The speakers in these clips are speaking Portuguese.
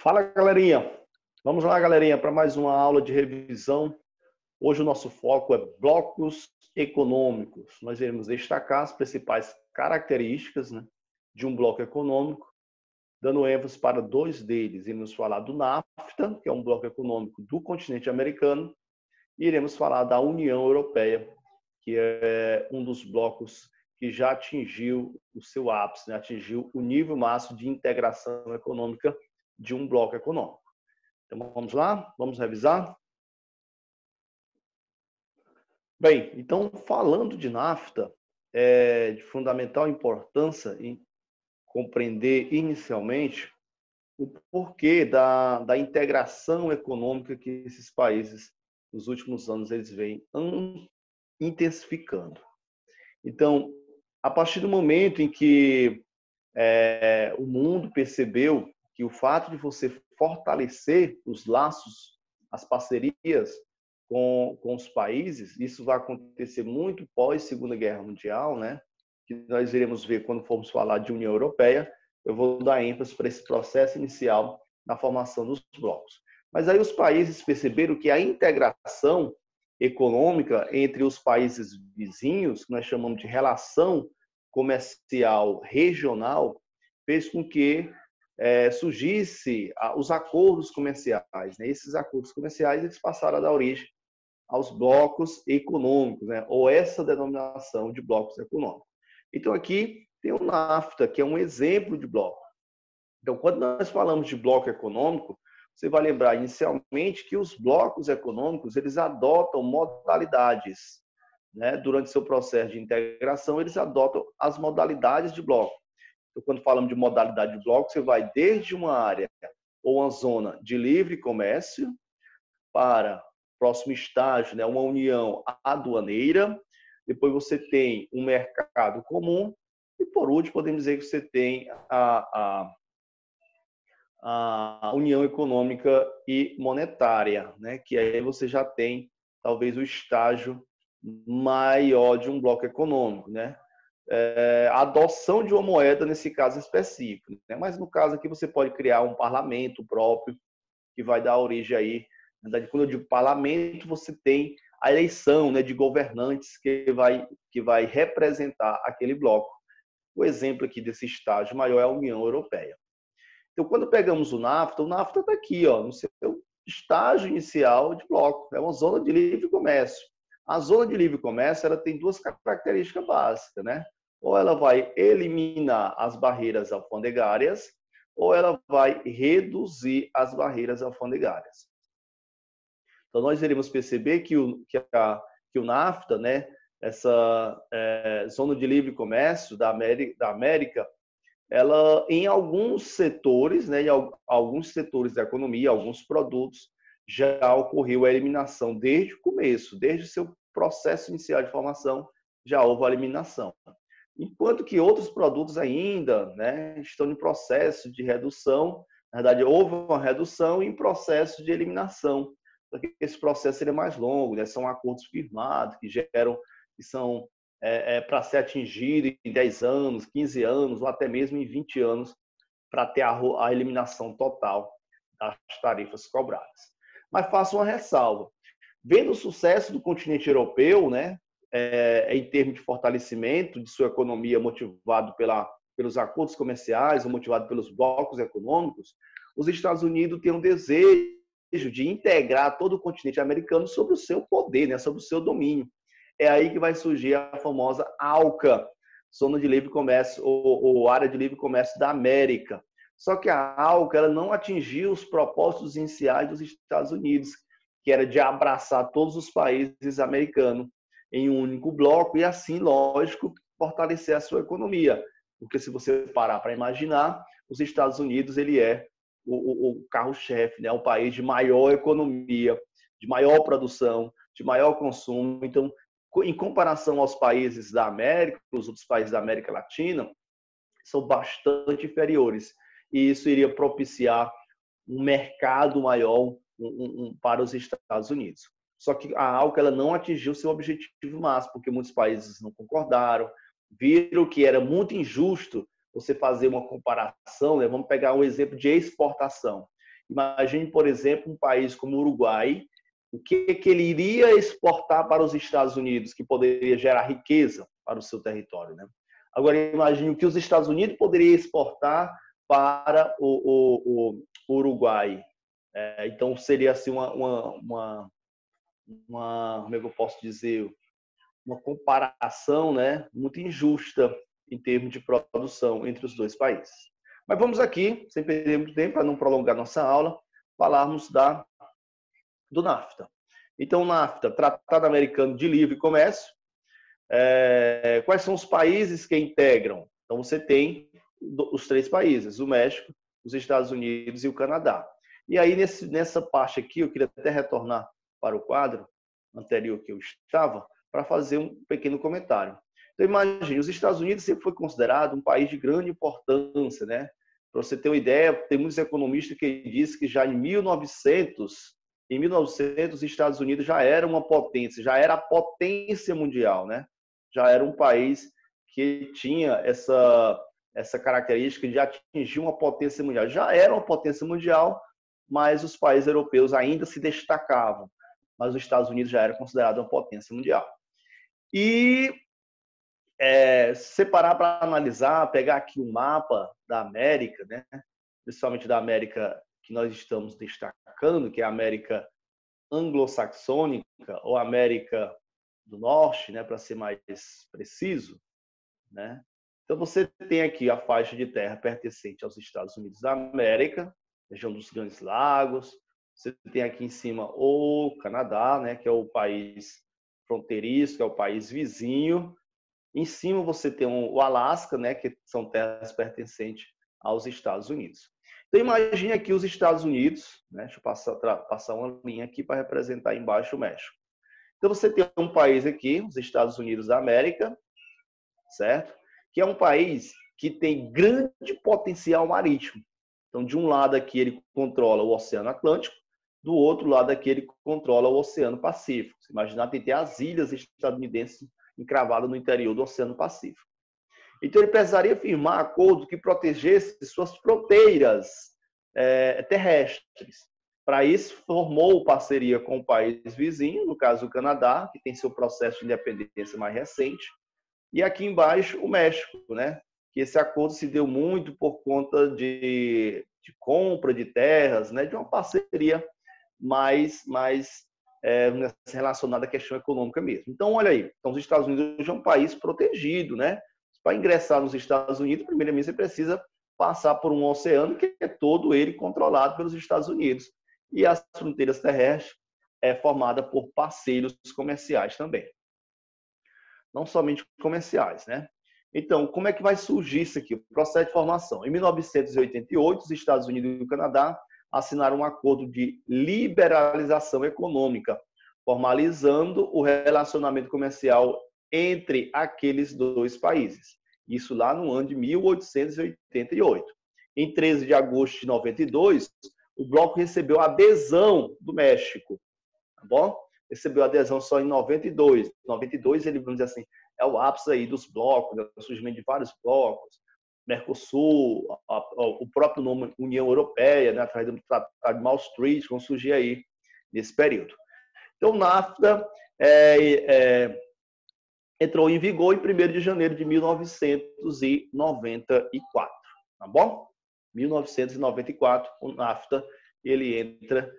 Fala, galerinha. Vamos lá, galerinha, para mais uma aula de revisão. Hoje o nosso foco é blocos econômicos. Nós iremos destacar as principais características, né, de um bloco econômico, dando ênfase para dois deles. Iremos falar do NAFTA, que é um bloco econômico do continente americano, e iremos falar da União Europeia, que é um dos blocos que já atingiu o seu ápice, né, atingiu o nível máximo de integração econômica de um bloco econômico. Então, vamos lá? Vamos revisar? Bem, então, falando de NAFTA, é de fundamental importância em compreender inicialmente o porquê da integração econômica que esses países, nos últimos anos, eles vêm intensificando. Então, a partir do momento em que o mundo percebeu que o fato de você fortalecer os laços, as parcerias com os países, isso vai acontecer muito pós Segunda Guerra Mundial, né? Que nós iremos ver quando formos falar de União Europeia. Eu vou dar ênfase para esse processo inicial na formação dos blocos. Mas aí os países perceberam que a integração econômica entre os países vizinhos, que nós chamamos de relação comercial regional, fez com que surgisse os acordos comerciais, né? Esses acordos comerciais eles passaram a dar origem aos blocos econômicos, né? Ou essa denominação de blocos econômicos. Então aqui tem o NAFTA, que é um exemplo de bloco. Então, quando nós falamos de bloco econômico, você vai lembrar inicialmente que os blocos econômicos eles adotam modalidades, né? Durante seu processo de integração, eles adotam as modalidades de bloco. Então, quando falamos de modalidade de bloco, você vai desde uma área ou uma zona de livre comércio para o próximo estágio, né, uma união aduaneira. Depois você tem um mercado comum. E, por último, podemos dizer que você tem a união econômica e monetária, né, que aí você já tem, talvez, o estágio maior de um bloco econômico, né? A adoção de uma moeda nesse caso específico, né? Mas no caso aqui você pode criar um parlamento próprio que vai dar origem aí. Na verdade, quando eu digo parlamento, você tem a eleição, né, de governantes que vai representar aquele bloco. O exemplo aqui desse estágio maior é a União Europeia. Então, quando pegamos o NAFTA está aqui, ó, no seu estágio inicial de bloco. É uma zona de livre comércio. A zona de livre comércio ela tem duas características básicas, né? Ou ela vai eliminar as barreiras alfandegárias, ou ela vai reduzir as barreiras alfandegárias. Então, nós iremos perceber que o NAFTA, né, essa zona de livre comércio da América, ela, em alguns setores, né, em alguns setores da economia, alguns produtos, já ocorreu a eliminação desde o começo, desde o seu processo inicial de formação, já houve a eliminação. Enquanto que outros produtos ainda, né, estão em processo de redução. Na verdade, houve uma redução em processo de eliminação, porque esse processo seria mais longo, né? São acordos firmados que são para ser atingido em 10 anos, 15 anos, ou até mesmo em 20 anos, para ter a eliminação total das tarifas cobradas. Mas faço uma ressalva. Vendo o sucesso do continente europeu, né, em termos de fortalecimento de sua economia motivado pelos acordos comerciais ou motivado pelos blocos econômicos, os Estados Unidos têm um desejo de integrar todo o continente americano sobre o seu poder, né, sobre o seu domínio. É aí que vai surgir a famosa ALCA, Zona de Livre Comércio, ou Área de Livre Comércio da América. Só que a ALCA ela não atingiu os propósitos iniciais dos Estados Unidos, que era de abraçar todos os países americanos em um único bloco e, assim, lógico, fortalecer a sua economia. Porque se você parar para imaginar, os Estados Unidos ele é o carro-chefe, né? O país de maior economia, de maior produção, de maior consumo. Então, em comparação aos países da América, os outros países da América Latina, são bastante inferiores. E isso iria propiciar um mercado maior para os Estados Unidos. Só que a ALCA ela não atingiu seu objetivo máximo, porque muitos países não concordaram, viram que era muito injusto você fazer uma comparação, né? Vamos pegar um exemplo de exportação. Imagine, por exemplo, um país como o Uruguai, o que ele iria exportar para os Estados Unidos, que poderia gerar riqueza para o seu território, né? Agora, imagine o que os Estados Unidos poderiam exportar para o Uruguai. Então, seria assim como é que eu posso dizer, uma comparação, né, muito injusta em termos de produção entre os dois países. Mas vamos aqui, sem perder muito tempo, para não prolongar nossa aula, falarmos do NAFTA. Então, o NAFTA, Tratado Americano de Livre Comércio. Quais são os países que integram? Então, você tem os 3 países, o México, os Estados Unidos e o Canadá. E aí, nessa parte aqui, eu queria até retornar para o quadro anterior que eu estava, para fazer um pequeno comentário. Então, imagine, os Estados Unidos sempre foi considerado um país de grande importância, né? Para você ter uma ideia, tem muitos economistas que dizem que já em 1900, os Estados Unidos já era uma potência, já era a potência mundial, né? Já era um país que tinha essa característica de atingir uma potência mundial. Já era uma potência mundial, mas os países europeus ainda se destacavam. Mas os Estados Unidos já era considerado uma potência mundial. E separar para analisar, pegar aqui o mapa da América, né? Principalmente da América que nós estamos destacando, que é a América anglo-saxônica ou América do Norte, né, para ser mais preciso, né? Então você tem aqui a faixa de terra pertencente aos Estados Unidos da América, região dos Grandes Lagos. Você tem aqui em cima o Canadá, né, que é o país fronteiriço, que é o país vizinho. Em cima você tem o Alasca, né, que são terras pertencentes aos Estados Unidos. Então imagine aqui os Estados Unidos, né, deixa eu passar uma linha aqui para representar embaixo o México. Então você tem um país aqui, os Estados Unidos da América, certo? Que é um país que tem grande potencial marítimo. Então, de um lado aqui ele controla o Oceano Atlântico, do outro lado aqui ele controla o Oceano Pacífico. Você imaginar, tem as ilhas estadunidenses encravadas no interior do Oceano Pacífico. Então, ele precisaria firmar acordo que protegesse suas fronteiras terrestres. Para isso, formou parceria com o país vizinho, no caso o Canadá, que tem seu processo de independência mais recente, e aqui embaixo o México, né? Que esse acordo se deu muito por conta de compra de terras, né? De uma parceria mais relacionada à questão econômica mesmo. Então, olha aí, então, os Estados Unidos hoje é um país protegido, né? Para ingressar nos Estados Unidos, primeiramente você precisa passar por um oceano que é todo ele controlado pelos Estados Unidos. E as fronteiras terrestres é formada por parceiros comerciais também. Não somente comerciais, né? Então, como é que vai surgir isso aqui? O processo de formação. Em 1988, os Estados Unidos e o Canadá assinaram um acordo de liberalização econômica, formalizando o relacionamento comercial entre aqueles 2 países. Isso lá no ano de 1888. Em 13 de agosto de 92, o bloco recebeu a adesão do México, tá bom? Recebeu adesão só em 92. 92, ele, vamos dizer assim, é o ápice aí dos blocos, né? O surgimento de vários blocos, Mercosul, o próprio nome União Europeia, né? Através do Tratado de Maastricht, vão surgir aí nesse período. Então, o NAFTA entrou em vigor em 1º de janeiro de 1994, tá bom? 1994, o NAFTA, ele entra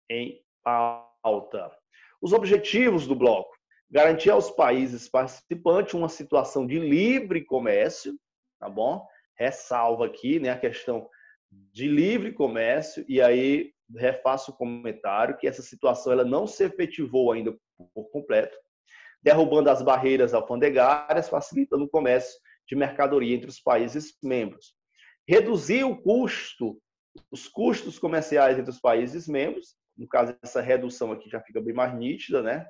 em pauta. Os objetivos do bloco: garantir aos países participantes uma situação de livre comércio, tá bom? Ressalva aqui, né, a questão de livre comércio, e aí refaço o comentário que essa situação ela não se efetivou ainda por completo, derrubando as barreiras alfandegárias, facilitando o comércio de mercadoria entre os países membros. Reduzir os custos comerciais entre os países membros. No caso, essa redução aqui já fica bem mais nítida, né?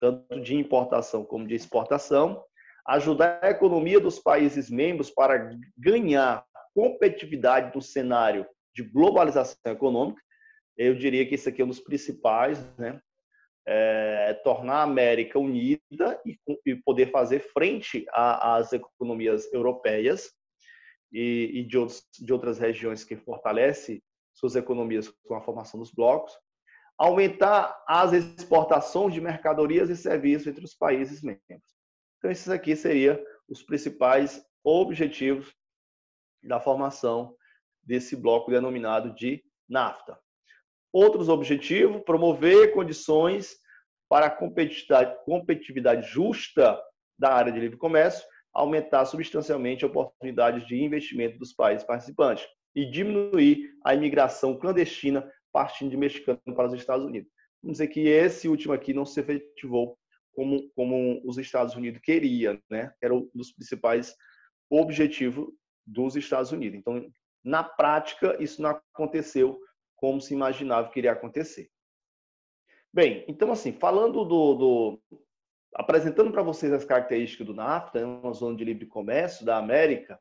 Tanto de importação como de exportação. Ajudar a economia dos países membros para ganhar competitividade no cenário de globalização econômica. Eu diria que esse aqui é um dos principais, né? Tornar a América unida e poder fazer frente às economias europeias e de outras regiões que fortalece suas economias com a formação dos blocos, aumentar as exportações de mercadorias e serviços entre os países membros. Então, esses aqui seriam os principais objetivos da formação desse bloco denominado de NAFTA. Outros objetivos: promover condições para a competitividade justa da área de livre comércio, aumentar substancialmente oportunidades de investimento dos países participantes e diminuir a imigração clandestina partindo de mexicanos para os Estados Unidos. Vamos dizer que esse último aqui não se efetivou como os Estados Unidos queria, né? Era um dos principais objetivos dos Estados Unidos. Então, na prática, isso não aconteceu como se imaginava que iria acontecer. Bem, então assim, apresentando para vocês as características do NAFTA, uma zona de livre comércio da América,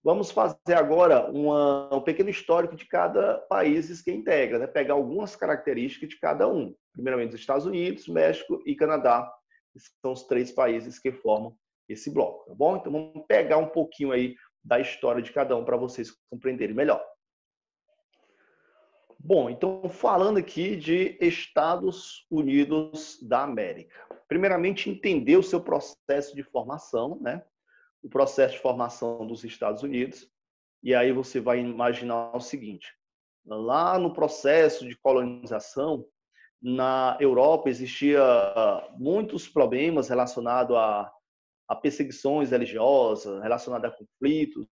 vamos fazer agora um pequeno histórico de cada país que integra, né? Pegar algumas características de cada um. Primeiramente, os Estados Unidos, México e Canadá, que são os 3 países que formam esse bloco, tá bom? Então, vamos pegar um pouquinho aí da história de cada um para vocês compreenderem melhor. Bom, então, falando aqui de Estados Unidos da América. Primeiramente, entender o seu processo de formação, né? O processo de formação dos Estados Unidos. E aí você vai imaginar o seguinte: lá no processo de colonização, na Europa existia muitos problemas relacionados a perseguições religiosas, relacionadas a conflitos.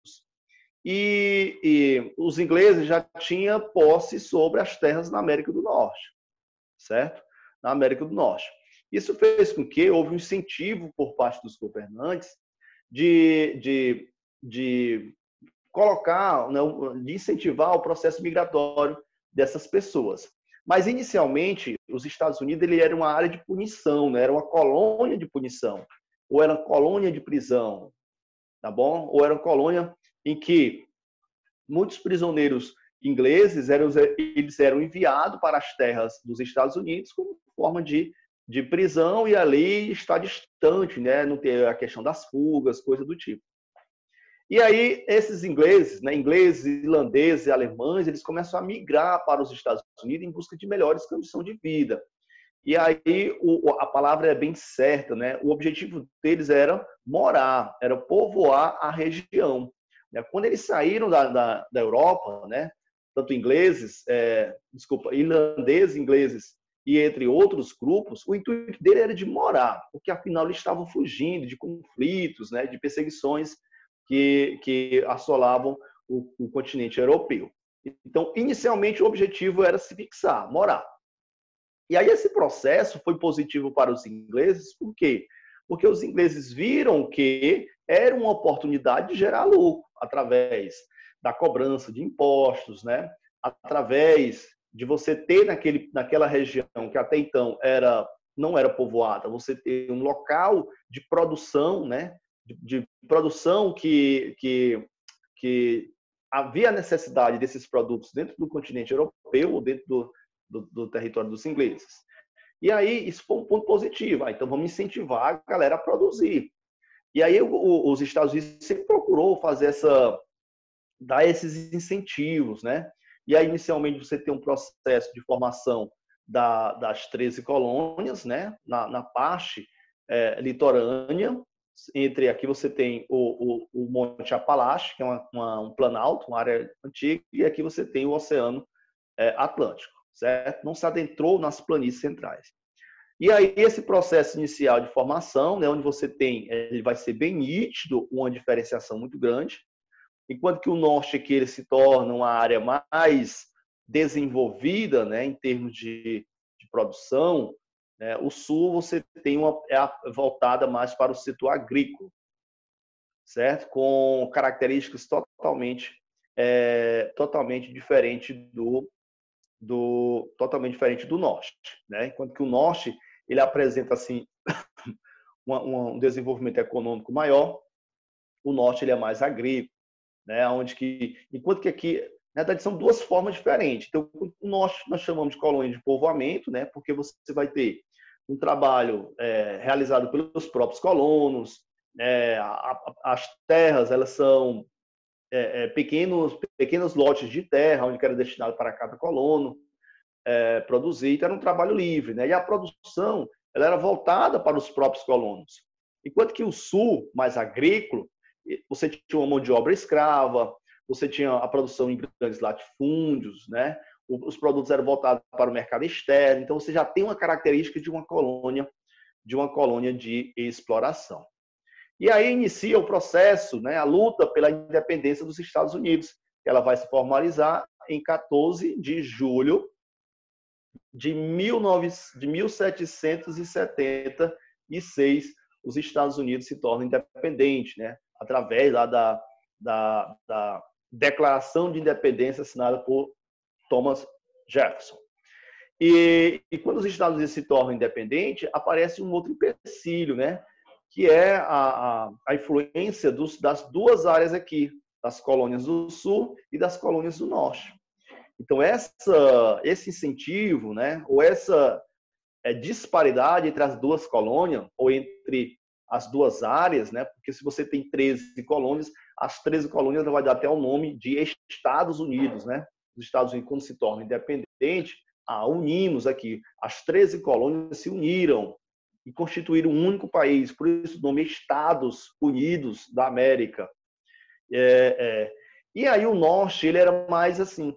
E os ingleses já tinham posse sobre as terras na América do Norte, certo? Na América do Norte. Isso fez com que houve um incentivo por parte dos governantes de colocar, de incentivar o processo migratório dessas pessoas. Mas, inicialmente, os Estados Unidos ele era uma área de punição, né? Era uma colônia de punição, ou era uma colônia de prisão, tá bom? Ou era uma colônia em que muitos prisioneiros ingleses eles eram enviados para as terras dos Estados Unidos como forma de prisão e ali está distante, né? Não ter a questão das fugas, coisa do tipo. E aí esses ingleses, né, ingleses, irlandeses e alemães, eles começam a migrar para os Estados Unidos em busca de melhores condições de vida. E aí a palavra é bem certa, né? O objetivo deles era morar, era povoar a região. Quando eles saíram da Europa, né? Tanto irlandeses, ingleses e entre outros grupos, o intuito dele era de morar, porque afinal eles estavam fugindo de conflitos, né? De perseguições que assolavam o continente europeu. Então, inicialmente o objetivo era se fixar, morar. E aí esse processo foi positivo para os ingleses, por quê? Porque os ingleses viram que era uma oportunidade de gerar lucro através da cobrança de impostos, né? Através de você ter naquela região que até então não era povoada, você ter um local de produção, né? De produção que havia necessidade desses produtos dentro do continente europeu ou dentro do território dos ingleses. E aí, isso foi um ponto positivo. Então, vamos incentivar a galera a produzir. E aí, os Estados Unidos sempre procurou dar esses incentivos, né? E aí, inicialmente, você tem um processo de formação das 13 colônias, né? Na parte litorânea. Aqui você tem o Monte Apalache, que é um planalto, uma área antiga, e aqui você tem o Oceano Atlântico, certo? Não se adentrou nas planícies centrais. E aí esse processo inicial de formação, né, onde você ele vai ser bem nítido, uma diferenciação muito grande, enquanto que o norte aqui ele se torna uma área mais desenvolvida, né, em termos de produção, né, o sul você tem voltada mais para o setor agrícola, certo? Com características totalmente diferente totalmente diferente do norte, né? Enquanto que o norte ele apresenta assim um desenvolvimento econômico maior, o norte ele é mais agrícola, né? Enquanto que aqui na verdade são duas formas diferentes. Então, o norte nós chamamos de colônia de povoamento, né? Porque você vai ter um trabalho realizado pelos próprios colonos, as terras elas são pequenos lotes de terra, onde era destinado para cada colono produzir. Então, era um trabalho livre, né? E a produção ela era voltada para os próprios colonos. Enquanto que o sul, mais agrícola, você tinha uma mão de obra escrava, você tinha a produção em grandes latifúndios, né? Os produtos eram voltados para o mercado externo. Então, você já tem uma característica de uma colônia de exploração. E aí inicia o processo, né, a luta pela independência dos Estados Unidos. Ela vai se formalizar em 14 de julho de 1776. Os Estados Unidos se tornam independentes, né, através lá da Declaração de Independência assinada por Thomas Jefferson. E quando os Estados Unidos se tornam independentes, aparece um outro empecilho, né? Que é a influência das duas áreas aqui, das colônias do Sul e das colônias do Norte. Então, esse incentivo, né? Ou essa disparidade entre as duas colônias, ou entre as duas áreas, né? Porque se você tem 13 colônias, as 13 colônias vai dar até o nome de Estados Unidos, né? Os Estados Unidos, quando se tornam independentes, unimos aqui. As 13 colônias se uniram e constituíram um único país, por isso o nome é Estados Unidos da América. E aí o norte ele era mais assim,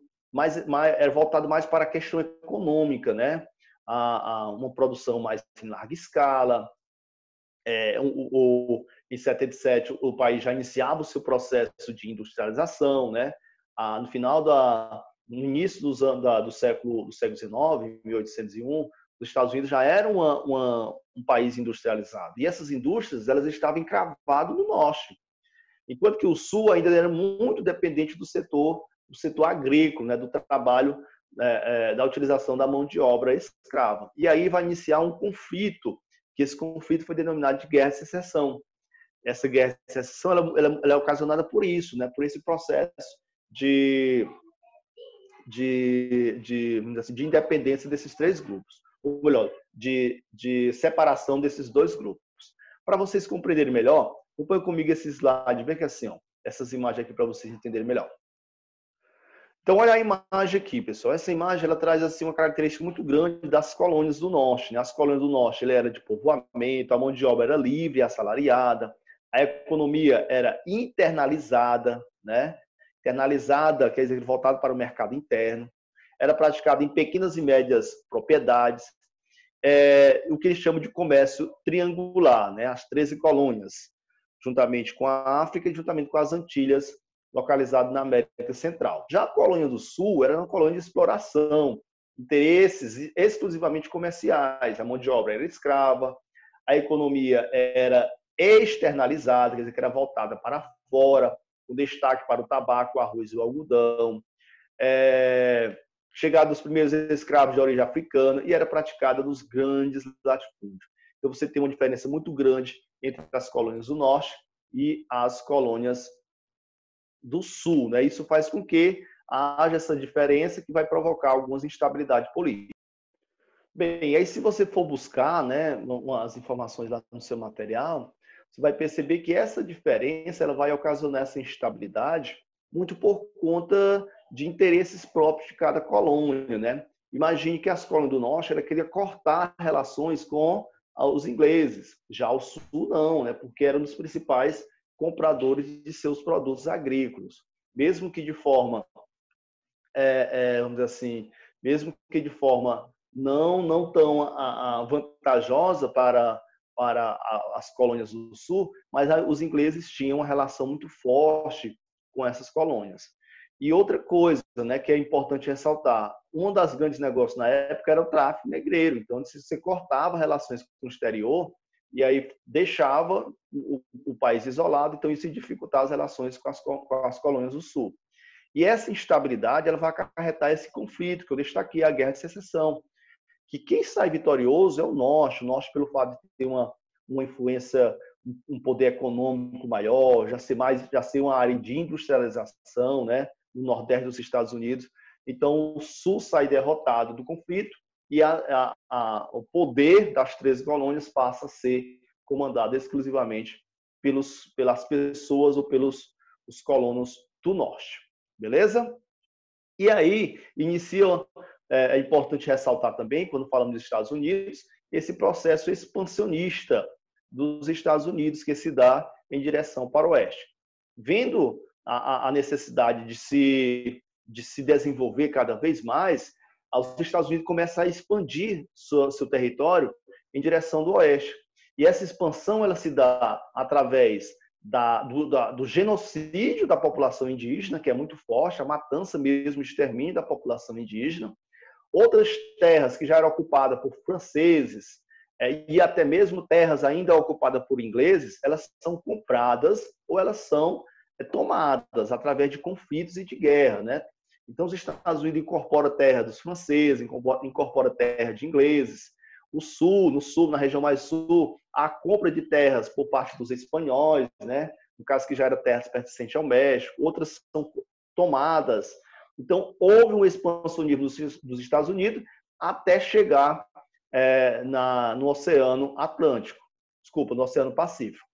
era voltado mais para a questão econômica, né? Uma produção mais em larga escala. Em 77 o país já iniciava o seu processo de industrialização, né? No final no início do século XIX, 1801, os Estados Unidos já era um país industrializado. E essas indústrias elas estavam encravadas no norte, enquanto que o sul ainda era muito dependente do setor agrícola, né, do trabalho, da utilização da mão de obra escrava. E aí vai iniciar um conflito, que esse conflito foi denominado de Guerra de Secessão. Essa Guerra de Secessão ela é ocasionada por isso, né, por esse processo de independência desses três grupos, ou melhor, de separação desses dois grupos. Para vocês compreenderem melhor, acompanhe comigo esse slide, vem aqui assim, ó, essas imagens aqui para vocês entenderem melhor. Então, olha a imagem aqui, pessoal. Essa imagem ela traz assim, uma característica muito grande das colônias do norte, né? As colônias do norte ela era de povoamento, a mão de obra era livre e assalariada, a economia era internalizada, né? Internalizada, quer dizer, voltado para o mercado interno, era praticado em pequenas e médias propriedades, o que eles chamam de comércio triangular, né? As 13 colônias, juntamente com a África e juntamente com as Antilhas, localizado na América Central. Já a colônia do Sul era uma colônia de exploração, interesses exclusivamente comerciais, a mão de obra era escrava, a economia era externalizada, quer dizer, que era voltada para fora, com destaque para o tabaco, o arroz e o algodão. Chegada dos primeiros escravos de origem africana e era praticada nos grandes latifúndios. Então você tem uma diferença muito grande entre as colônias do norte e as colônias do sul, né? Isso faz com que haja essa diferença que vai provocar algumas instabilidades políticas. Bem, aí se você for buscar, né, as informações lá no seu material, você vai perceber que essa diferença ela vai ocasionar essa instabilidade muito por conta de interesses próprios de cada colônia, né? Imagine que as colônias do norte ela queria cortar relações com os ingleses, já o sul não, né? Porque eram os principais compradores de seus produtos agrícolas, mesmo que de forma, vamos dizer assim, mesmo que de forma não tão vantajosa para as colônias do sul, mas os ingleses tinham uma relação muito forte com essas colônias. E outra coisa, né, que é importante ressaltar, um dos grandes negócios na época era o tráfico negreiro. Então, se você cortava relações com o exterior, e aí deixava o país isolado, então isso dificultava as relações com as colônias do sul. E essa instabilidade ela vai acarretar esse conflito, que eu destaquei, a Guerra de Secessão, que quem sai vitorioso é o norte pelo fato de ter uma influência, um poder econômico maior, já ser uma área de industrialização, né, no nordeste dos Estados Unidos. Então, o sul sai derrotado do conflito e o poder das 13 colônias passa a ser comandado exclusivamente pelas pessoas ou pelos colonos do Norte. Beleza? E aí, é importante ressaltar também, quando falamos dos Estados Unidos, esse processo expansionista dos Estados Unidos que se dá em direção para o oeste. Vendo a necessidade de se desenvolver cada vez mais, os Estados Unidos começam a expandir seu território em direção do oeste. E essa expansão ela se dá através do genocídio da população indígena, que é muito forte, a matança mesmo, o extermínio da população indígena. Outras terras que já eram ocupadas por franceses e até mesmo terras ainda ocupadas por ingleses, elas são compradas ou elas são tomadas através de conflitos e de guerra, né? Então, os Estados Unidos incorporam terra dos franceses, incorpora terra de ingleses. No sul, na região mais sul, a compra de terras por parte dos espanhóis, né? No caso que já eram terras pertencentes ao México, outras são tomadas. Então, houve um expansionismo dos Estados Unidos até chegar no Oceano Atlântico, no Oceano Pacífico.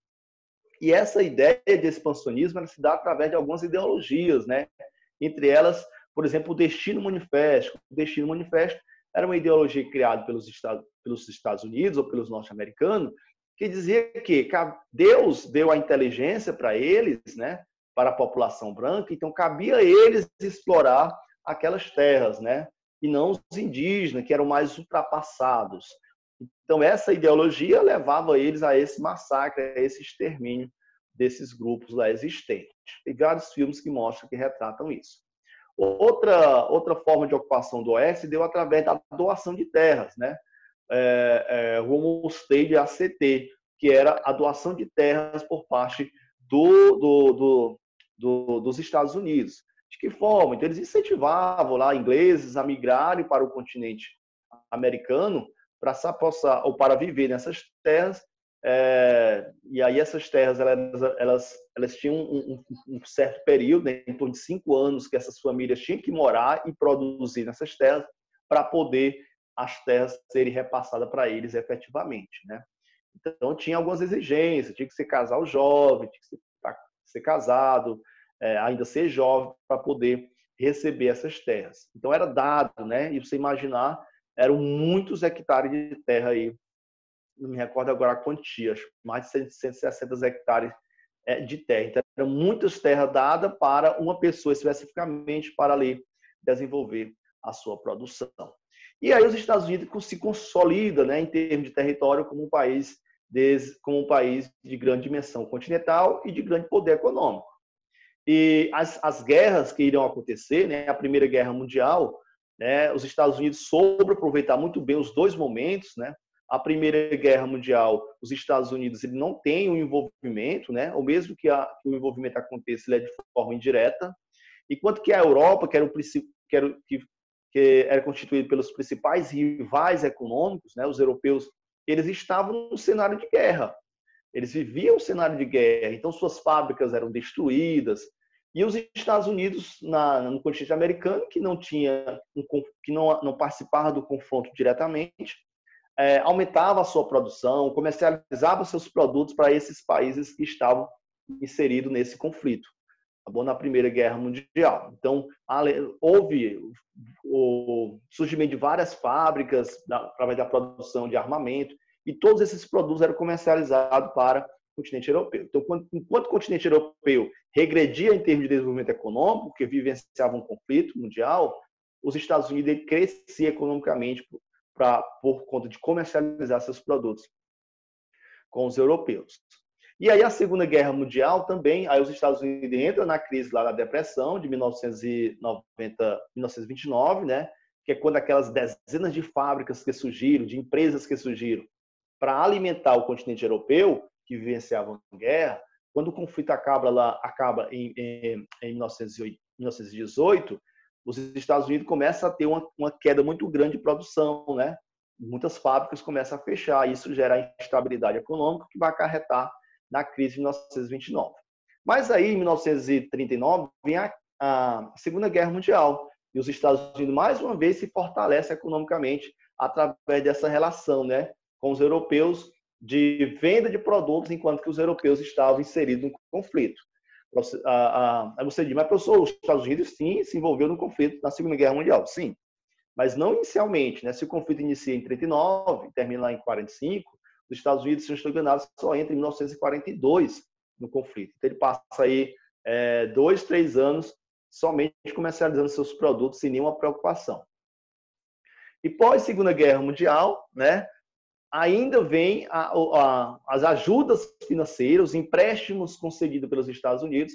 E essa ideia de expansionismo ela se dá através de algumas ideologias, né? Entre elas, por exemplo, o Destino Manifesto. O Destino Manifesto era uma ideologia criada pelos Estados Unidos ou pelos norte-americanos, que dizia que Deus deu a inteligência para eles, né, para a população branca, então cabia a eles explorar aquelas terras, né, e não os indígenas, que eram mais ultrapassados. Então, essa ideologia levava eles a esse massacre, a esse extermínio desses grupos lá existentes. Tem vários filmes que mostram, que retratam isso. Outra forma de ocupação do Oeste deu através da doação de terras, né? O Homestead ACT, que era a doação de terras por parte dos Estados Unidos. De que forma? Então, eles incentivavam lá ingleses a migrarem para o continente americano para viver nessas terras. E aí essas terras elas tinham um certo período, né, em torno de 5 anos, que essas famílias tinham que morar e produzir nessas terras para poder as terras serem repassadas para eles efetivamente, né? Então tinha algumas exigências, tinha que ser casal jovem, tinha que ser casado, ainda ser jovem para poder receber essas terras. Então era dado, né? E você imaginar, eram muitos hectares de terra aí, não me recordo agora a quantia, mais de 160 hectares de terra. Então, eram muitas terras dadas para uma pessoa, especificamente para ali desenvolver a sua produção. E aí os Estados Unidos se consolida, né, em termos de território como um país de grande dimensão continental e de grande poder econômico. E as guerras que irão acontecer, né, a Primeira Guerra Mundial, né, os Estados Unidos soube aproveitar muito bem os dois momentos, né? A Primeira Guerra Mundial, os Estados Unidos ele não tem um envolvimento, né? Ou mesmo que o envolvimento aconteça, ele é de forma indireta. Enquanto que a Europa, que era constituída pelos principais rivais econômicos, né? Os europeus, eles estavam no cenário de guerra. Eles viviam o cenário de guerra, então suas fábricas eram destruídas. E os Estados Unidos, no continente americano, que não participava do confronto diretamente, aumentava a sua produção, comercializava seus produtos para esses países que estavam inseridos nesse conflito, tá bom? Na Primeira Guerra Mundial. Então, houve o surgimento de várias fábricas através da produção de armamento, e todos esses produtos eram comercializados para o continente europeu. Então, enquanto o continente europeu regredia em termos de desenvolvimento econômico, porque vivenciava um conflito mundial, os Estados Unidos cresciam economicamente por conta de comercializar seus produtos com os europeus. E aí a Segunda Guerra Mundial também, aí os Estados Unidos entram na crise lá da depressão de 1929, né? Que é quando aquelas dezenas de fábricas que surgiram, de empresas que surgiram para alimentar o continente europeu, que vivenciavam guerra, quando o conflito acaba em 1918, os Estados Unidos começam a ter uma queda muito grande de produção, né? Muitas fábricas começam a fechar, e isso gera instabilidade econômica que vai acarretar na crise de 1929. Mas aí, em 1939, vem a Segunda Guerra Mundial, e os Estados Unidos, mais uma vez, se fortalecem economicamente através dessa relação, né, com os europeus, de venda de produtos, enquanto que os europeus estavam inseridos no conflito. Aí você diz, mas professor, os Estados Unidos sim se envolveu no conflito na Segunda Guerra Mundial. Sim, mas não inicialmente, né? Se o conflito inicia em 39 e termina lá em 45, os Estados Unidos, se não estou enganado, só entra em 1942 no conflito. Então ele passa aí 2, 3 anos somente comercializando seus produtos sem nenhuma preocupação. E pós Segunda Guerra Mundial, né? Ainda vem as ajudas financeiras, os empréstimos concedidos pelos Estados Unidos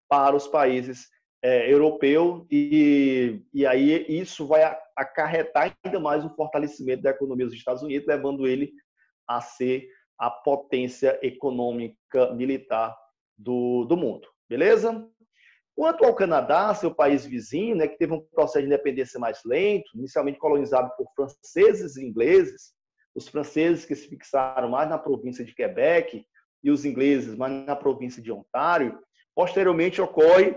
para os países europeus, e aí isso vai acarretar ainda mais o fortalecimento da economia dos Estados Unidos, levando ele a ser a potência econômica militar do mundo. Beleza? Quanto ao Canadá, seu país vizinho, né, que teve um processo de independência mais lento, inicialmente colonizado por franceses e ingleses, os franceses que se fixaram mais na província de Quebec e os ingleses mais na província de Ontário. Posteriormente ocorre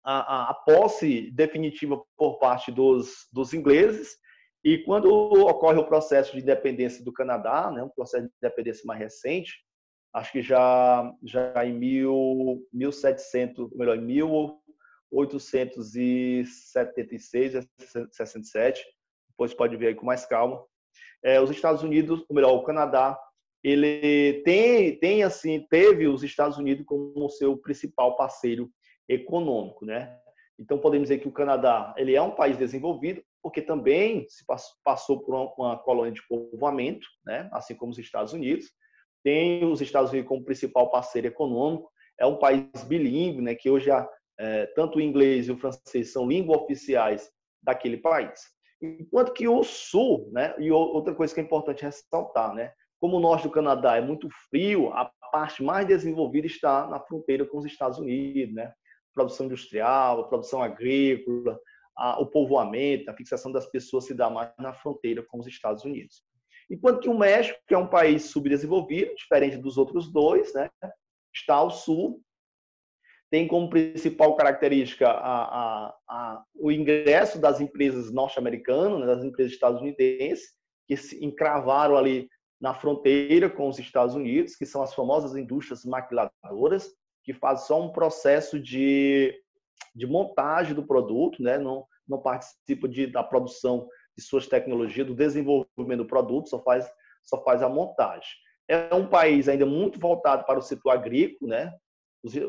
a posse definitiva por parte dos ingleses, e quando ocorre o processo de independência do Canadá, né, um processo de independência mais recente, acho que já em 1876, 67, depois pode ver aí com mais calma. Os Estados Unidos, ou melhor, o Canadá, ele teve os Estados Unidos como seu principal parceiro econômico, né? Então podemos dizer que o Canadá, ele é um país desenvolvido porque também se passou por uma colônia de povoamento, né? Assim como os Estados Unidos. Tem os Estados Unidos como principal parceiro econômico. É um país bilíngue, né? Que hoje tanto o inglês e o francês são línguas oficiais daquele país. Enquanto que o sul, né? E outra coisa que é importante ressaltar, né? Como o norte do Canadá é muito frio, a parte mais desenvolvida está na fronteira com os Estados Unidos, né? Produção industrial, a produção agrícola, o povoamento, a fixação das pessoas se dá mais na fronteira com os Estados Unidos. Enquanto que o México, que é um país subdesenvolvido, diferente dos outros dois, né? Está ao sul, tem como principal característica o ingresso das empresas norte-americanas, né, das empresas estadunidenses, que se encravaram ali na fronteira com os Estados Unidos, que são as famosas indústrias maquiladoras, que fazem só um processo de montagem do produto, né? Não participa da produção de suas tecnologias, do desenvolvimento do produto, só faz a montagem. É um país ainda muito voltado para o setor agrícola, né?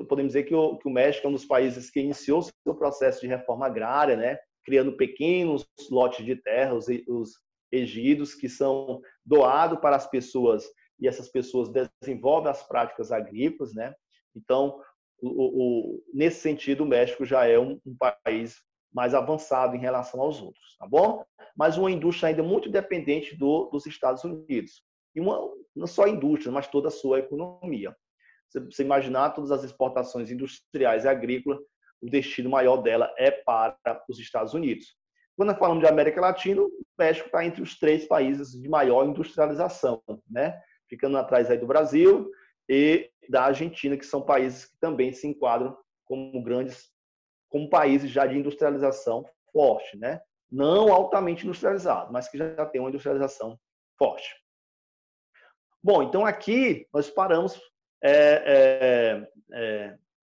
Podemos dizer que o México é um dos países que iniciou seu processo de reforma agrária, né? Criando pequenos lotes de terra, os ejidos, que são doados para as pessoas, e essas pessoas desenvolvem as práticas agrícolas, né? Então, nesse sentido, o México já é um país mais avançado em relação aos outros, tá bom? Mas uma indústria ainda muito dependente dos Estados Unidos. E não só a indústria, mas toda a sua economia. Você imaginar todas as exportações industriais e agrícolas, o destino maior dela é para os Estados Unidos. Quando nós falamos de América Latina, o México está entre os 3 países de maior industrialização, né? Ficando atrás aí do Brasil e da Argentina, que são países que também se enquadram como países já de industrialização forte, né? Não altamente industrializado, mas que já tem uma industrialização forte. Bom, então aqui nós paramos,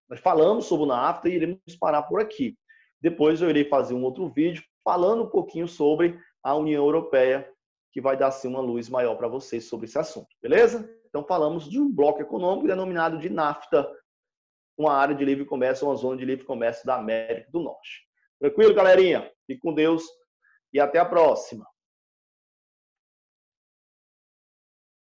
nós falamos sobre o NAFTA e iremos parar por aqui. Depois eu irei fazer um outro vídeo falando um pouquinho sobre a União Europeia, que vai dar assim uma luz maior para vocês sobre esse assunto, beleza? Então falamos de um bloco econômico denominado de NAFTA, uma área de livre comércio, uma zona de livre comércio da América do Norte. Tranquilo, galerinha? Fique com Deus e até a próxima.